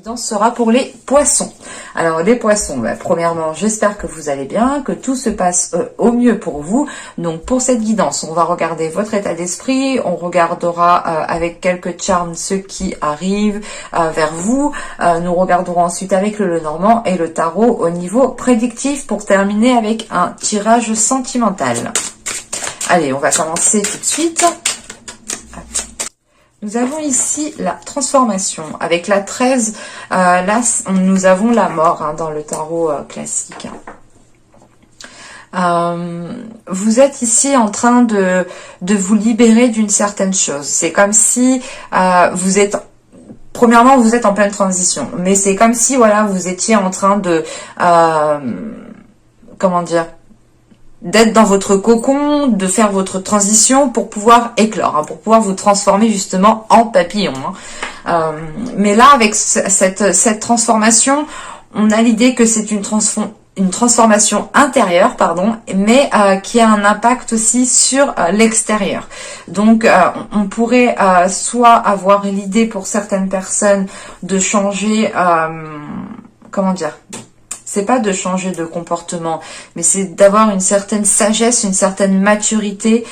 guidance sera pour les poissons. Alors les poissons, premièrement, j'espère que vous allez bien, que tout se passe au mieux pour vous. Donc pour cette guidance, on va regarder votre état d'esprit, on regardera avec quelques charmes ceux qui arrivent vers vous. Nous regarderons ensuite avec le Lenormand et le tarot au niveau prédictif pour terminer avec un tirage sentimental. Allez, on va commencer tout de suite. Nous avons ici la transformation. Avec la 13, là, nous avons la mort dans le tarot classique. Vous êtes ici en train de vous libérer d'une certaine chose. C'est comme si vous êtes... Premièrement, vous êtes en pleine transition. Mais c'est comme si, voilà, vous étiez en train de... comment dire ? D'être dans votre cocon, de faire votre transition pour pouvoir éclore, pour pouvoir vous transformer justement en papillon. Mais là, avec cette transformation, on a l'idée que c'est une transformation intérieure, mais qui a un impact aussi sur l'extérieur. Donc, on pourrait soit avoir l'idée pour certaines personnes de changer, comment dire ? C'est pas de changer de comportement, mais c'est d'avoir une certaine sagesse, une certaine maturité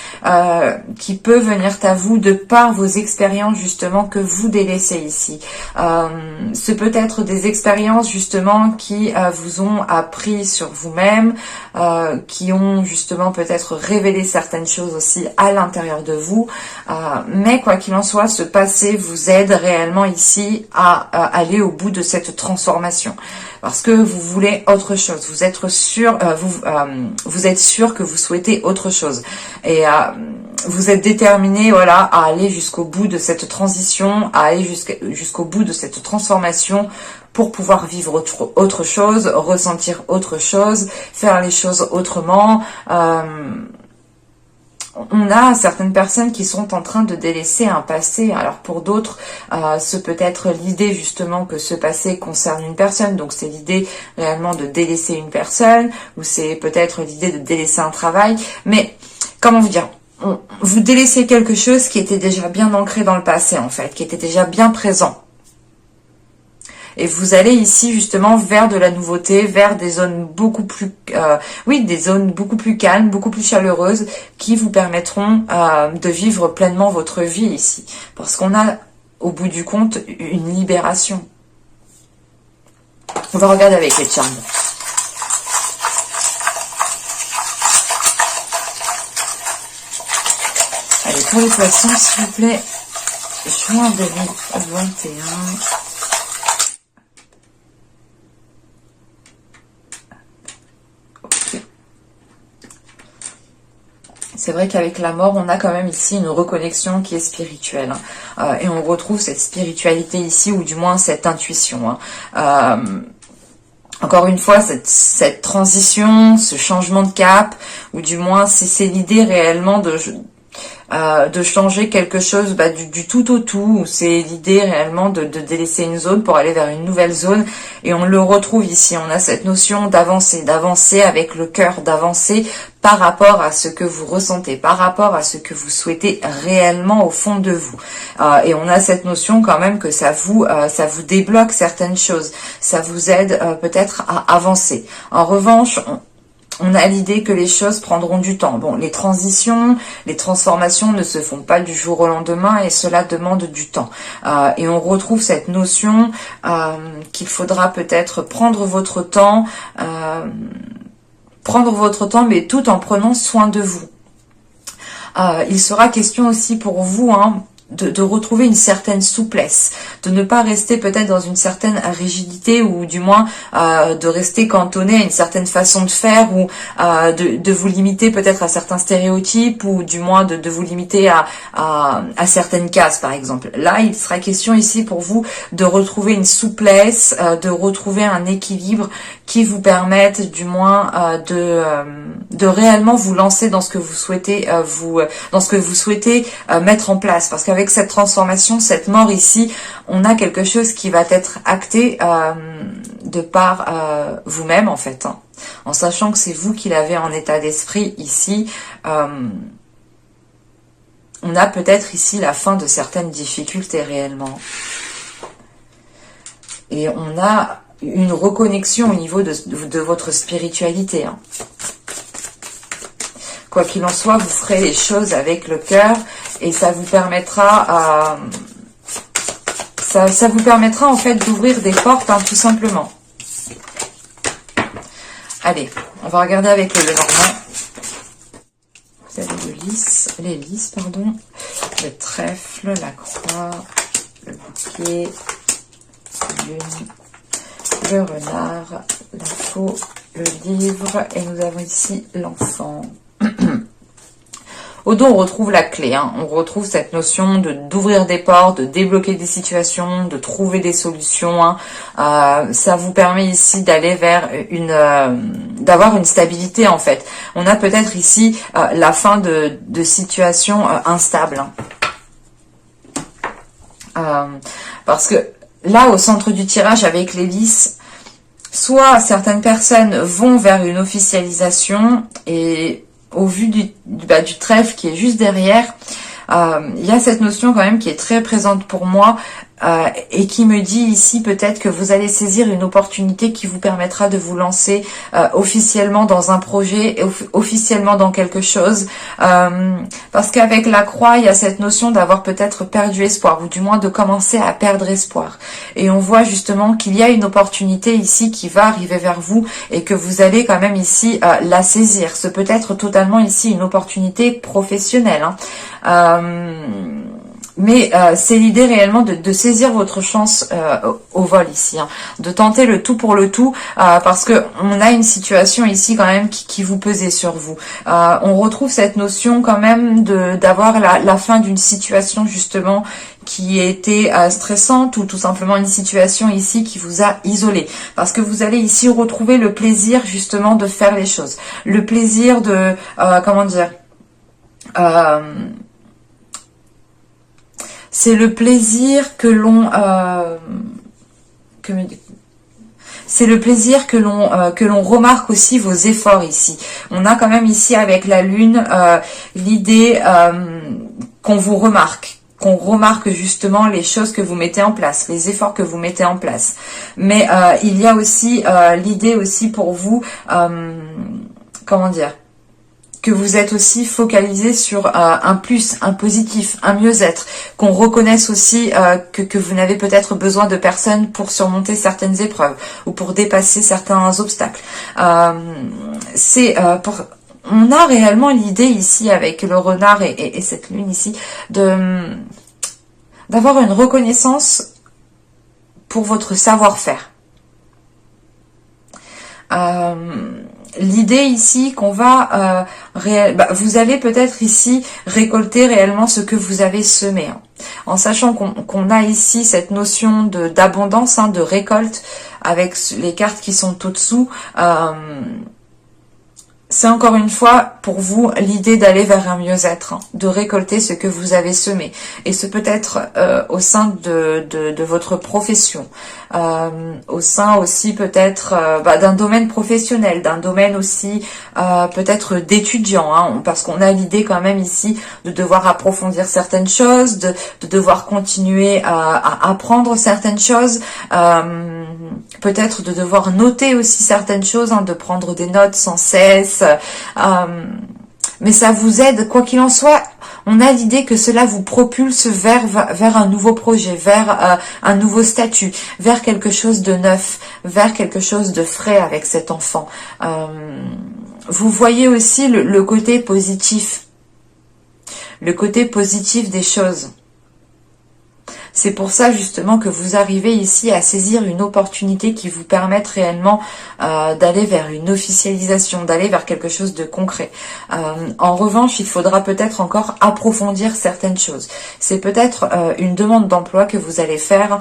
qui peut venir à vous de par vos expériences justement que vous délaissez ici. Ce peut être des expériences justement qui vous ont appris sur vous-même, qui ont justement peut-être révélé certaines choses aussi à l'intérieur de vous. Mais quoi qu'il en soit, ce passé vous aide réellement ici à aller au bout de cette transformation. Parce que vous voulez autre chose, vous êtes sûr, vous êtes sûr que vous souhaitez autre chose, et vous êtes déterminé, voilà, à aller jusqu'au bout de cette transition, à aller jusqu'au bout de cette transformation pour pouvoir vivre autre chose, ressentir autre chose, faire les choses autrement. On a certaines personnes qui sont en train de délaisser un passé. Alors pour d'autres, ce peut être l'idée justement que ce passé concerne une personne. Donc c'est l'idée réellement de délaisser une personne, ou c'est peut-être l'idée de délaisser un travail. Mais comment vous dire, vous délaissez quelque chose qui était déjà bien ancré dans le passé en fait, qui était déjà bien présent. Et vous allez ici justement vers de la nouveauté, vers des zones beaucoup plus, des zones beaucoup plus calmes, beaucoup plus chaleureuses, qui vous permettront de vivre pleinement votre vie ici. Parce qu'on a, au bout du compte, une libération. On va regarder avec les charmes. Allez, pour les poissons, s'il vous plaît, juin 2021. C'est vrai qu'avec la mort, on a quand même ici une reconnexion qui est spirituelle. Et on retrouve cette spiritualité ici, ou du moins cette intuition. Encore une fois, cette transition, ce changement de cap, ou du moins c'est l'idée réellement de changer quelque chose du tout au tout. C'est l'idée réellement de délaisser une zone pour aller vers une nouvelle zone. Et on le retrouve ici. On a cette notion d'avancer avec le cœur, d'avancer par rapport à ce que vous ressentez, par rapport à ce que vous souhaitez réellement au fond de vous. Et on a cette notion quand même que ça vous débloque certaines choses. Ça vous aide peut-être à avancer. En revanche, on a l'idée que les choses prendront du temps. Bon, les transitions, les transformations ne se font pas du jour au lendemain, et cela demande du temps. Et on retrouve cette notion qu'il faudra peut-être prendre votre temps, mais tout en prenant soin de vous. Il sera question aussi pour vous, de retrouver une certaine souplesse, de ne pas rester peut-être dans une certaine rigidité, ou du moins de rester cantonné à une certaine façon de faire, ou de vous limiter peut-être à certains stéréotypes, ou du moins de vous limiter à certaines cases par exemple. Là, il sera question ici pour vous de retrouver une souplesse, de retrouver un équilibre qui vous permette du moins de réellement vous lancer dans ce que vous souhaitez mettre en place. Parce qu'avec cette transformation, cette mort ici, on a quelque chose qui va être acté de par vous-même en fait, en sachant que c'est vous qui l'avez en état d'esprit ici. On a peut-être ici la fin de certaines difficultés réellement. Et on a une reconnexion au niveau de votre spiritualité. Hein. Quoi qu'il en soit, vous ferez les choses avec le cœur et ça vous permettra ça vous permettra en fait d'ouvrir des portes, hein, tout simplement. Allez, on va regarder avec le Lenormand. Vous avez les lys, pardon, le trèfle, la croix, le bouquet, la lune, le renard, la faux, le livre, et nous avons ici l'enfant. Au dos, on retrouve la clé, hein. On retrouve cette notion d'ouvrir des portes, de débloquer des situations, de trouver des solutions. Hein. Ça vous permet ici d'aller vers d'avoir une stabilité en fait. On a peut-être ici la fin de situations instables. Hein. Parce que là, au centre du tirage avec les lys, soit certaines personnes vont vers une officialisation et au vu du trèfle qui est juste derrière, il y a cette notion quand même qui est très présente pour moi et qui me dit ici peut-être que vous allez saisir une opportunité qui vous permettra de vous lancer officiellement dans un projet, officiellement dans quelque chose, parce qu'avec la croix, il y a cette notion d'avoir peut-être perdu espoir, ou du moins de commencer à perdre espoir. Et on voit justement qu'il y a une opportunité ici qui va arriver vers vous et que vous allez quand même ici la saisir. Ce peut être totalement ici une opportunité professionnelle. Hein. Mais c'est l'idée réellement de saisir votre chance au vol ici, hein, de tenter le tout pour le tout, parce que on a une situation ici quand même qui vous pesait sur vous. On retrouve cette notion quand même d'avoir la fin d'une situation justement qui était stressante, ou tout simplement une situation ici qui vous a isolé, parce que vous allez ici retrouver le plaisir justement de faire les choses, le plaisir de comment dire, c'est le plaisir que l'on c'est le plaisir que l'on remarque aussi vos efforts ici. On a quand même ici avec la lune l'idée qu'on vous remarque, qu'on remarque justement les choses que vous mettez en place, les efforts que vous mettez en place. Mais il y a aussi l'idée aussi pour vous, comment dire, que vous êtes aussi focalisé sur un plus, un positif, un mieux-être, qu'on reconnaisse aussi que vous n'avez peut-être besoin de personnes pour surmonter certaines épreuves ou pour dépasser certains obstacles. On a réellement l'idée ici avec le renard et cette lune ici d'avoir une reconnaissance pour votre savoir-faire. L'idée ici qu'on va vous allez peut-être ici récolter réellement ce que vous avez semé, hein, en sachant qu'on a ici cette notion d'abondance, hein, de récolte avec les cartes qui sont au-dessous. C'est encore une fois pour vous l'idée d'aller vers un mieux-être, hein, de récolter ce que vous avez semé. Et ce peut être au sein de votre profession, au sein aussi peut-être d'un domaine professionnel, d'un domaine aussi peut-être d'étudiant, hein, parce qu'on a l'idée quand même ici de devoir approfondir certaines choses, de devoir continuer à apprendre certaines choses, peut-être de devoir noter aussi certaines choses, hein, de prendre des notes sans cesse. Mais ça vous aide, quoi qu'il en soit, on a l'idée que cela vous propulse vers un nouveau projet, vers un nouveau statut, vers quelque chose de neuf, vers quelque chose de frais avec cet enfant. Vous voyez aussi le côté positif des choses. C'est pour ça justement que vous arrivez ici à saisir une opportunité qui vous permette réellement d'aller vers une officialisation, d'aller vers quelque chose de concret. En revanche, il faudra peut-être encore approfondir certaines choses. C'est peut-être une demande d'emploi que vous allez faire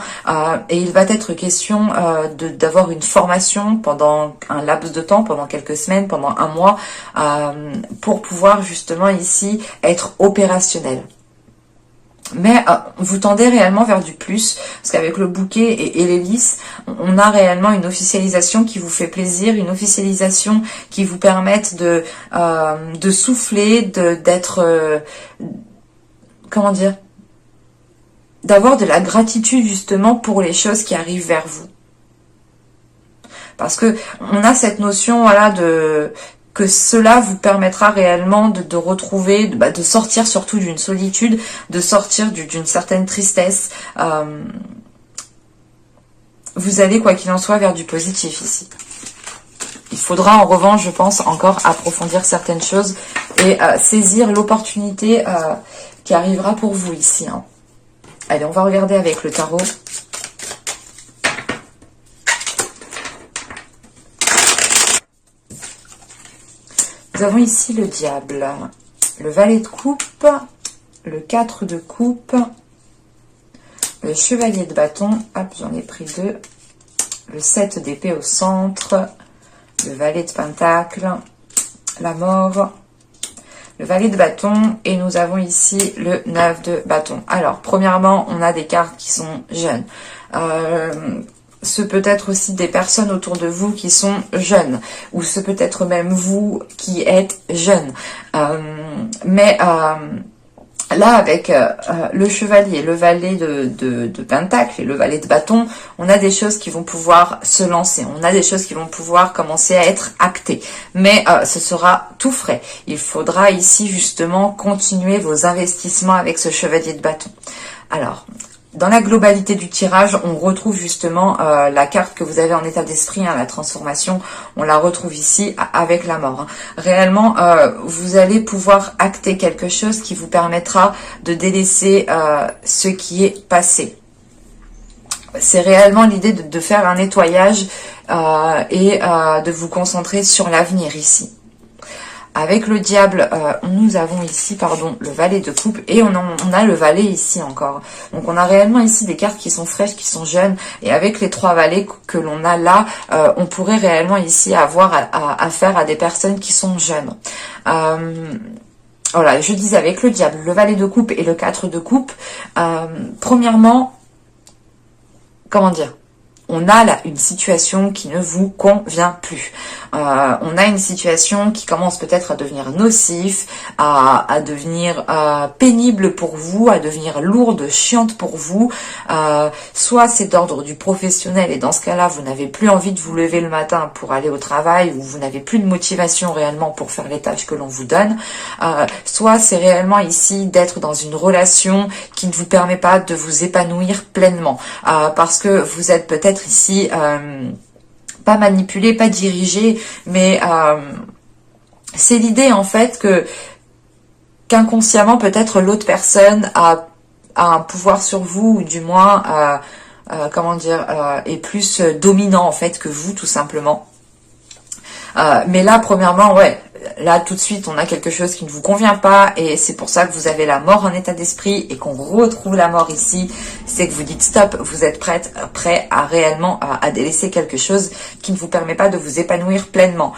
et il va être question d'avoir une formation pendant un laps de temps, pendant quelques semaines, pendant un mois, pour pouvoir justement ici être opérationnel. Mais vous tendez réellement vers du plus, parce qu'avec le bouquet et les lys, on a réellement une officialisation qui vous fait plaisir, une officialisation qui vous permette de souffler, d'être, comment dire, d'avoir de la gratitude justement pour les choses qui arrivent vers vous. Parce que on a cette notion, voilà, que cela vous permettra réellement de retrouver, de sortir surtout d'une solitude, de sortir d'une certaine tristesse. Vous allez, quoi qu'il en soit, vers du positif ici. Il faudra en revanche, je pense, encore approfondir certaines choses et saisir l'opportunité qui arrivera pour vous ici. Hein. Allez, on va regarder avec le tarot. Nous avons ici le diable, le valet de coupe, le 4 de coupe, le chevalier de bâton, hop, j'en ai pris 2, le 7 d'épée au centre, le valet de pentacle, la mort, le valet de bâton, et nous avons ici le 9 de bâton. Alors, premièrement, on a des cartes qui sont jeunes. Ce peut être aussi des personnes autour de vous qui sont jeunes, ou ce peut être même vous qui êtes jeune. Là, avec le chevalier, le valet de pentacle et le valet de bâton, on a des choses qui vont pouvoir se lancer. On a des choses qui vont pouvoir commencer à être actées. Mais ce sera tout frais. Il faudra ici justement continuer vos investissements avec ce chevalier de bâton. Alors, dans la globalité du tirage, on retrouve justement la carte que vous avez en état d'esprit, hein, la transformation, on la retrouve ici avec la mort. Hein. Réellement, vous allez pouvoir acter quelque chose qui vous permettra de délaisser ce qui est passé. C'est réellement l'idée de faire un nettoyage et de vous concentrer sur l'avenir ici. Avec le diable, nous avons ici, le valet de coupe et on a le valet ici encore. Donc on a réellement ici des cartes qui sont fraîches, qui sont jeunes. Et avec les 3 valets que l'on a là, on pourrait réellement ici avoir affaire à des personnes qui sont jeunes. Voilà, je disais avec le diable, le valet de coupe et le 4 de coupe. Premièrement, comment dire ? On a là une situation qui ne vous convient plus. On a une situation qui commence peut-être à devenir nocif, à devenir pénible pour vous, à devenir lourde, chiante pour vous. Soit c'est d'ordre du professionnel et dans ce cas-là, vous n'avez plus envie de vous lever le matin pour aller au travail ou vous n'avez plus de motivation réellement pour faire les tâches que l'on vous donne. Soit c'est réellement ici d'être dans une relation qui ne vous permet pas de vous épanouir pleinement parce que vous êtes peut-être ici pas manipulé, pas dirigé, mais c'est l'idée en fait qu'inconsciemment peut-être l'autre personne a un pouvoir sur vous ou du moins est plus dominant en fait que vous tout simplement. Mais là premièrement là tout de suite on a quelque chose qui ne vous convient pas et c'est pour ça que vous avez la mort en état d'esprit et qu'on retrouve la mort ici, c'est que vous dites stop, vous êtes prêt à réellement à délaisser quelque chose qui ne vous permet pas de vous épanouir pleinement.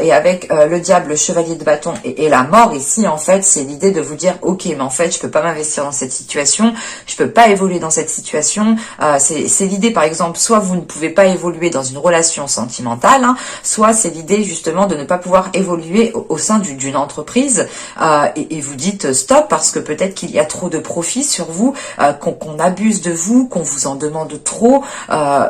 Et avec le diable, le chevalier de bâton et la mort ici en fait c'est l'idée de vous dire ok mais en fait je peux pas m'investir dans cette situation, je peux pas évoluer dans cette situation, c'est l'idée par exemple soit vous ne pouvez pas évoluer dans une relation sentimentale, hein, soit c'est l'idée justement de ne pas pouvoir évoluer au sein d'une entreprise et vous dites stop parce que peut-être qu'il y a trop de profit sur vous, qu'on abuse de vous, qu'on vous en demande trop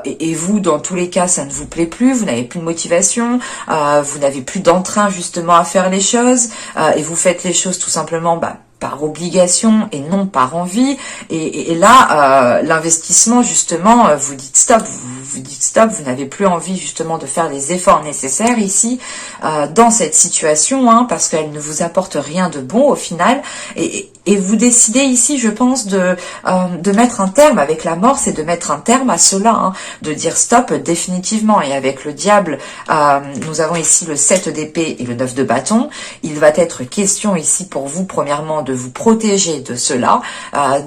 et vous dans tous les cas ça ne vous plaît plus, vous n'avez plus de motivation, vous n'avez plus d'entrain justement à faire les choses et vous faites les choses tout simplement par obligation et non par envie et là l'investissement justement vous dites stop, vous n'avez plus envie justement de faire les efforts nécessaires ici dans cette situation hein, parce qu'elle ne vous apporte rien de bon au final et vous décidez ici je pense de mettre un terme avec la mort, c'est de mettre un terme à cela, hein, de dire stop définitivement. Et avec le diable nous avons ici le 7 d'épée et le 9 de bâton. Il va être question ici pour vous premièrement de vous protéger de cela,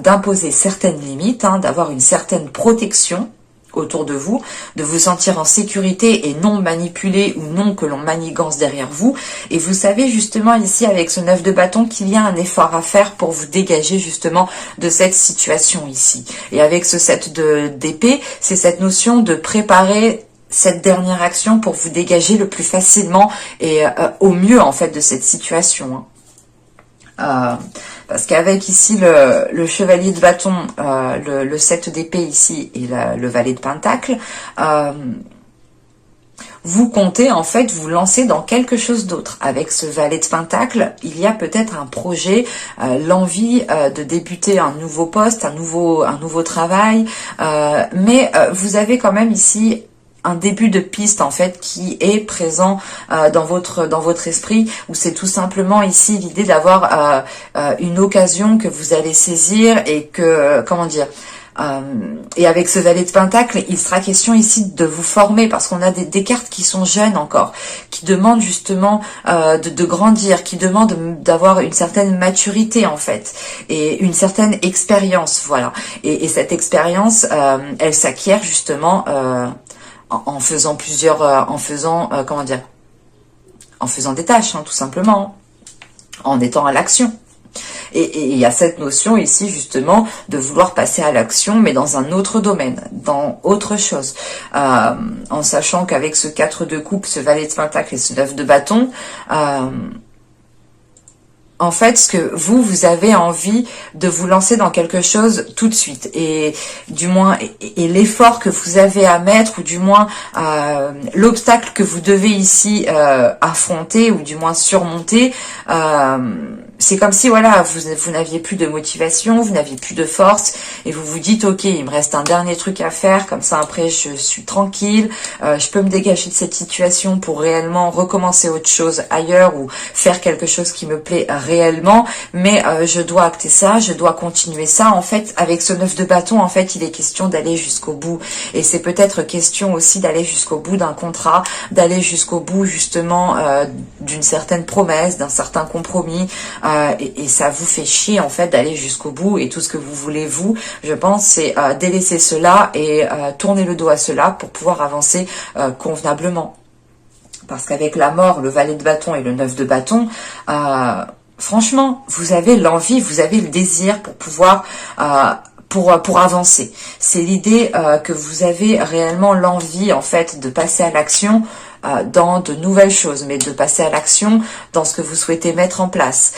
d'imposer certaines limites, hein, d'avoir une certaine protection autour de vous, de vous sentir en sécurité et non manipulé ou non que l'on manigance derrière vous. Et vous savez justement ici avec ce 9 de bâton qu'il y a un effort à faire pour vous dégager justement de cette situation ici. Et avec ce 7 d'épée, c'est cette notion de préparer cette dernière action pour vous dégager le plus facilement et au mieux en fait de cette situation. Parce qu'avec ici le chevalier de bâton, le 7 d'épée ici et le valet de pentacle, vous comptez en fait vous lancer dans quelque chose d'autre. Avec ce valet de Pentacle, il y a peut-être un projet, l'envie de débuter un nouveau poste, un nouveau travail, mais vous avez quand même ici un début de piste en fait qui est présent dans votre esprit, où c'est tout simplement ici l'idée d'avoir une occasion que vous allez saisir et que, comment dire, et avec ce valet de Pentacle, il sera question ici de vous former, parce qu'on a des cartes qui sont jeunes encore, qui demandent justement de grandir, qui demandent d'avoir une certaine maturité en fait, et une certaine expérience, voilà. Et cette expérience, elle s'acquiert justement en faisant comment dire, en faisant des tâches, hein, tout simplement, en étant à l'action. Et il y a cette notion ici justement de vouloir passer à l'action, mais dans un autre domaine, dans autre chose, en sachant qu'avec ce 4 de coupe, ce valet de Pentacle et ce 9 de bâton, en fait, ce que vous avez envie de vous lancer dans quelque chose tout de suite, et du moins, et l'effort que vous avez à mettre, ou du moins l'obstacle que vous devez ici affronter, ou du moins surmonter, c'est comme si, voilà, vous n'aviez plus de motivation, vous n'aviez plus de force, et vous vous dites, ok, il me reste un dernier truc à faire, comme ça après je suis tranquille, je peux me dégager de cette situation pour réellement recommencer autre chose ailleurs, ou faire quelque chose qui me plaît réellement, mais je dois acter ça, je dois continuer ça. En fait, avec ce 9 de bâton, en fait, il est question d'aller jusqu'au bout, et c'est peut-être question aussi d'aller jusqu'au bout d'un contrat, d'aller jusqu'au bout justement d'une certaine promesse, d'un certain compromis, et ça vous fait chier en fait d'aller jusqu'au bout, et tout ce que vous voulez, vous, je pense, c'est délaisser cela et tourner le dos à cela pour pouvoir avancer convenablement. Parce qu'avec la mort, le valet de bâton et le 9 de bâton, franchement, vous avez l'envie, vous avez le désir pour pouvoir pour avancer. C'est l'idée que vous avez réellement l'envie en fait de passer à l'action dans de nouvelles choses, mais de passer à l'action dans ce que vous souhaitez mettre en place.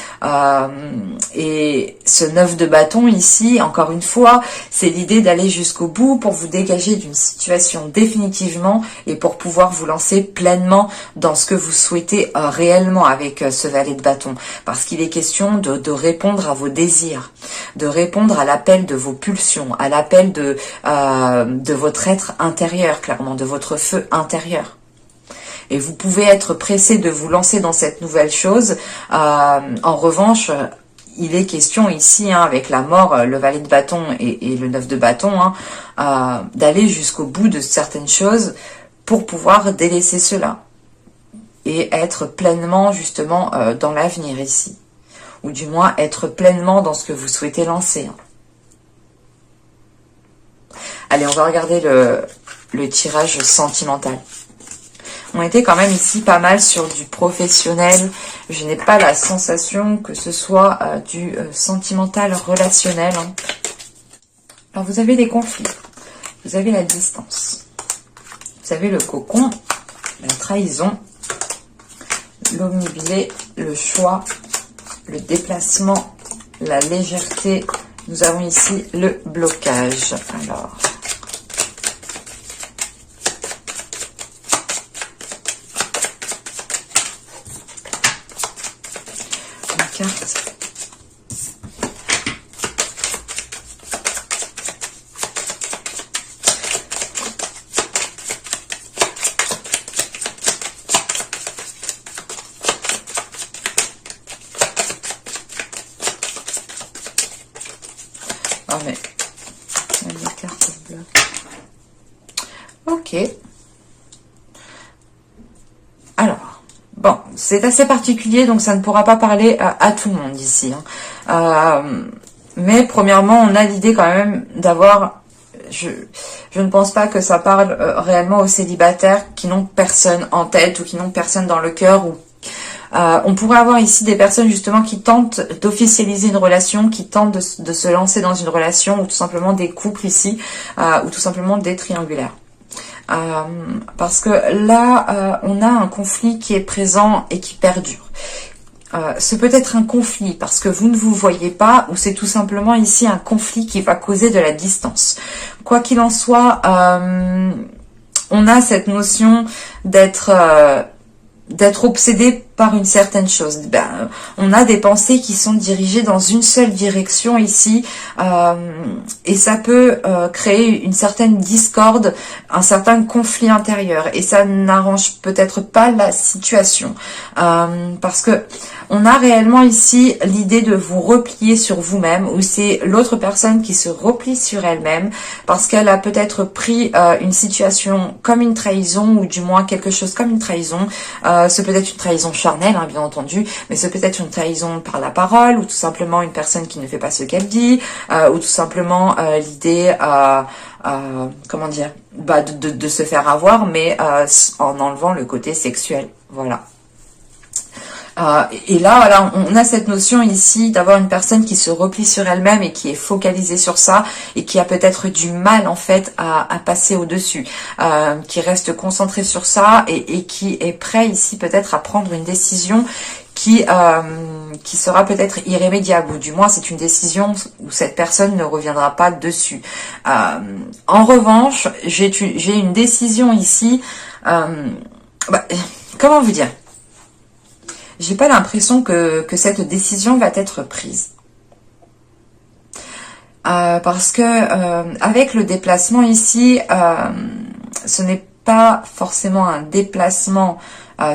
Et ce 9 de bâton ici, encore une fois, c'est l'idée d'aller jusqu'au bout pour vous dégager d'une situation définitivement, et pour pouvoir vous lancer pleinement dans ce que vous souhaitez réellement avec ce valet de bâton. Parce qu'il est question de répondre à vos désirs, de répondre à l'appel de vos pulsions, à l'appel de votre être intérieur, clairement, de votre feu intérieur. Et vous pouvez être pressé de vous lancer dans cette nouvelle chose. En revanche, il est question ici, hein, avec la mort, le valet de bâton et le 9 de bâton, hein, d'aller jusqu'au bout de certaines choses pour pouvoir délaisser cela. Et être pleinement, justement, dans l'avenir ici. Ou du moins, être pleinement dans ce que vous souhaitez lancer. Hein. Allez, on va regarder le tirage sentimental. On était quand même ici pas mal sur du professionnel. Je n'ai pas la sensation que ce soit du sentimental relationnel. Hein. Alors vous avez des conflits, vous avez la distance, vous avez le cocon, la trahison, l'omnibilé, le choix, le déplacement, la légèreté. Nous avons ici le blocage. Alors... carte. Ah mais la carte bloque. Ok. Alors. Bon, c'est assez particulier, donc ça ne pourra pas parler à tout le monde ici. Hein. Mais premièrement, on a l'idée quand même d'avoir... Je ne pense pas que ça parle réellement aux célibataires qui n'ont personne en tête, ou qui n'ont personne dans le cœur. Ou on pourrait avoir ici des personnes justement qui tentent d'officialiser une relation, qui tentent de se lancer dans une relation, ou tout simplement des couples ici, ou tout simplement des triangulaires. Parce que là, on a un conflit qui est présent et qui perdure. C'est peut-être un conflit parce que vous ne vous voyez pas, ou c'est tout simplement ici un conflit qui va causer de la distance. Quoi qu'il en soit, on a cette notion d'être obsédé par une certaine chose. On a des pensées qui sont dirigées dans une seule direction ici, et ça peut créer une certaine discorde, un certain conflit intérieur, et ça n'arrange peut-être pas la situation, parce que on a réellement ici l'idée de vous replier sur vous-même, ou c'est l'autre personne qui se replie sur elle-même parce qu'elle a peut-être pris une situation comme une trahison, ou du moins quelque chose comme une trahison. C'est peut-être une trahison charnelle, hein, bien entendu, mais c'est peut-être une trahison par la parole, ou tout simplement une personne qui ne fait pas ce qu'elle dit, ou tout simplement l'idée, comment dire, de se faire avoir, mais en enlevant le côté sexuel. Voilà. Et là, voilà, on a cette notion ici d'avoir une personne qui se replie sur elle-même et qui est focalisée sur ça, et qui a peut-être du mal en fait à passer au-dessus, qui reste concentré sur ça, et qui est prêt ici peut-être à prendre une décision qui sera peut-être irrémédiable, ou du moins c'est une décision où cette personne ne reviendra pas dessus. En revanche, j'ai une décision ici, comment vous dire, j'ai pas l'impression que cette décision va être prise. Parce que avec le déplacement ici, ce n'est pas forcément un déplacement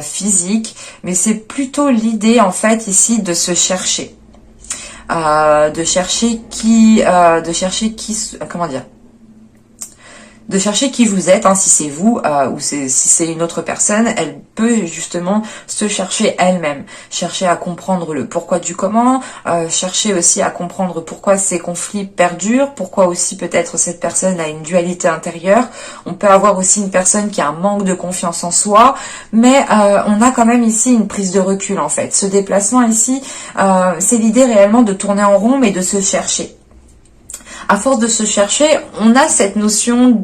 physique, mais c'est plutôt l'idée en fait ici de se chercher. De chercher qui, comment dire, de chercher qui vous êtes, hein, si c'est vous ou si c'est une autre personne. Elle peut justement se chercher elle-même, chercher à comprendre le pourquoi du comment, chercher aussi à comprendre pourquoi ces conflits perdurent, pourquoi aussi peut-être cette personne a une dualité intérieure. On peut avoir aussi une personne qui a un manque de confiance en soi, mais on a quand même ici une prise de recul en fait. Ce déplacement ici, c'est l'idée réellement de tourner en rond, mais de se chercher. À force de se chercher, on a cette notion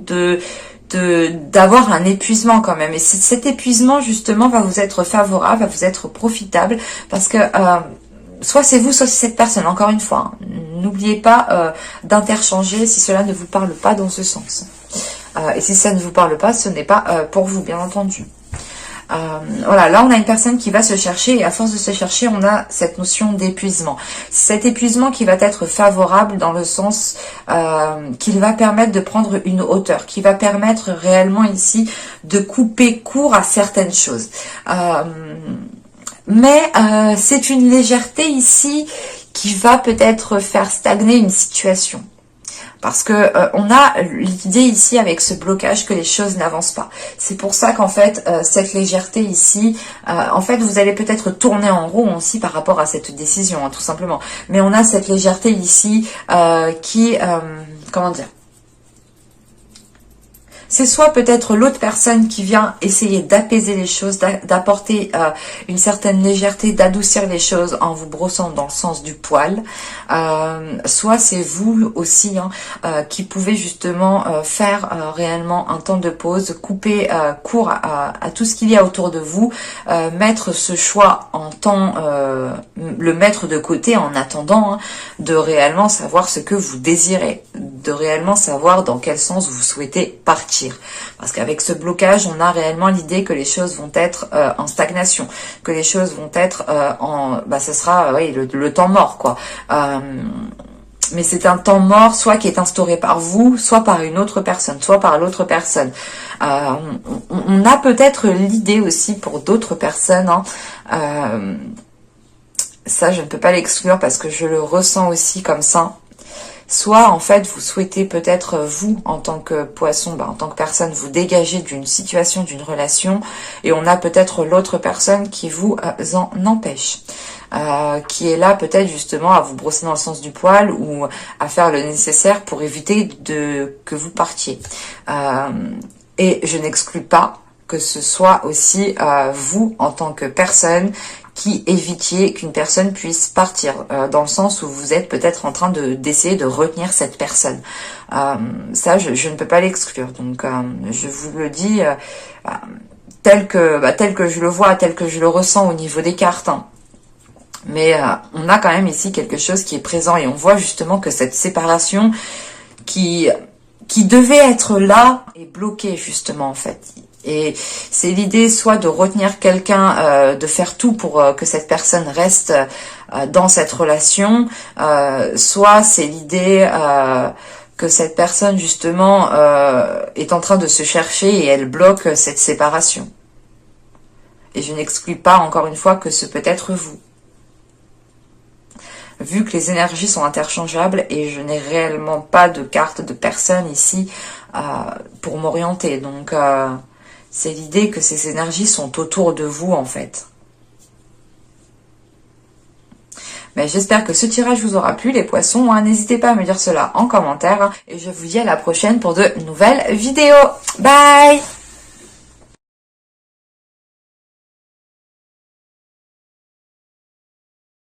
d'avoir un épuisement quand même. Et cet épuisement, justement, va vous être favorable, va vous être profitable, parce que soit c'est vous, soit c'est cette personne. Encore une fois, hein, n'oubliez pas d'interchanger si cela ne vous parle pas dans ce sens. Et si ça ne vous parle pas, ce n'est pas pour vous, bien entendu. Voilà, là on a une personne qui va se chercher, et à force de se chercher, on a cette notion d'épuisement. Cet épuisement qui va être favorable dans le sens qu'il va permettre de prendre une hauteur, qui va permettre réellement ici de couper court à certaines choses. Mais c'est une légèreté ici qui va peut-être faire stagner une situation. Parce que on a l'idée ici avec ce blocage que les choses n'avancent pas. C'est pour ça qu'en fait, cette légèreté ici, en fait, vous allez peut-être tourner en rond aussi par rapport à cette décision, hein, tout simplement. Mais on a cette légèreté ici qui, comment dire, c'est soit peut-être l'autre personne qui vient essayer d'apaiser les choses, d'apporter une certaine légèreté, d'adoucir les choses en vous brossant dans le sens du poil. Soit c'est vous aussi hein, qui pouvez justement faire réellement un temps de pause, couper court à tout ce qu'il y a autour de vous, mettre ce choix en temps, le mettre de côté en attendant hein, de réellement savoir ce que vous désirez, de réellement savoir dans quel sens vous souhaitez partir. Parce qu'avec ce blocage, on a réellement l'idée que les choses vont être en stagnation, que les choses vont être ce sera oui, le temps mort, quoi. Mais c'est un temps mort, soit qui est instauré par vous, soit par une autre personne, soit par l'autre personne. On a peut-être l'idée aussi pour d'autres personnes, hein, ça je ne peux pas l'exclure parce que je le ressens aussi comme ça. Soit en fait vous souhaitez peut-être vous en tant que poisson, en tant que personne vous dégager d'une situation, d'une relation, et on a peut-être l'autre personne qui vous en empêche, qui est là peut-être justement à vous brosser dans le sens du poil ou à faire le nécessaire pour éviter que vous partiez. Et je n'exclus pas que ce soit aussi vous en tant que personne qui évitiez qu'une personne puisse partir, dans le sens où vous êtes peut-être en train d'essayer de retenir cette personne. Ça, je ne peux pas l'exclure. Donc, je vous le dis tel que je le vois, tel que je le ressens au niveau des cartes. Hein. Mais on a quand même ici quelque chose qui est présent et on voit justement que cette séparation qui qui devait être là est bloqué justement en fait. Et c'est l'idée soit de retenir quelqu'un, de faire tout pour que cette personne reste dans cette relation, soit c'est l'idée que cette personne justement est en train de se chercher et elle bloque cette séparation. Et je n'exclus pas encore une fois que ce peut être vous. Vu que les énergies sont interchangeables et je n'ai réellement pas de carte de personne ici pour m'orienter. Donc c'est l'idée que ces énergies sont autour de vous en fait. Mais j'espère que ce tirage vous aura plu les poissons. N'hésitez pas à me dire cela en commentaire. Et je vous dis à la prochaine pour de nouvelles vidéos. Bye!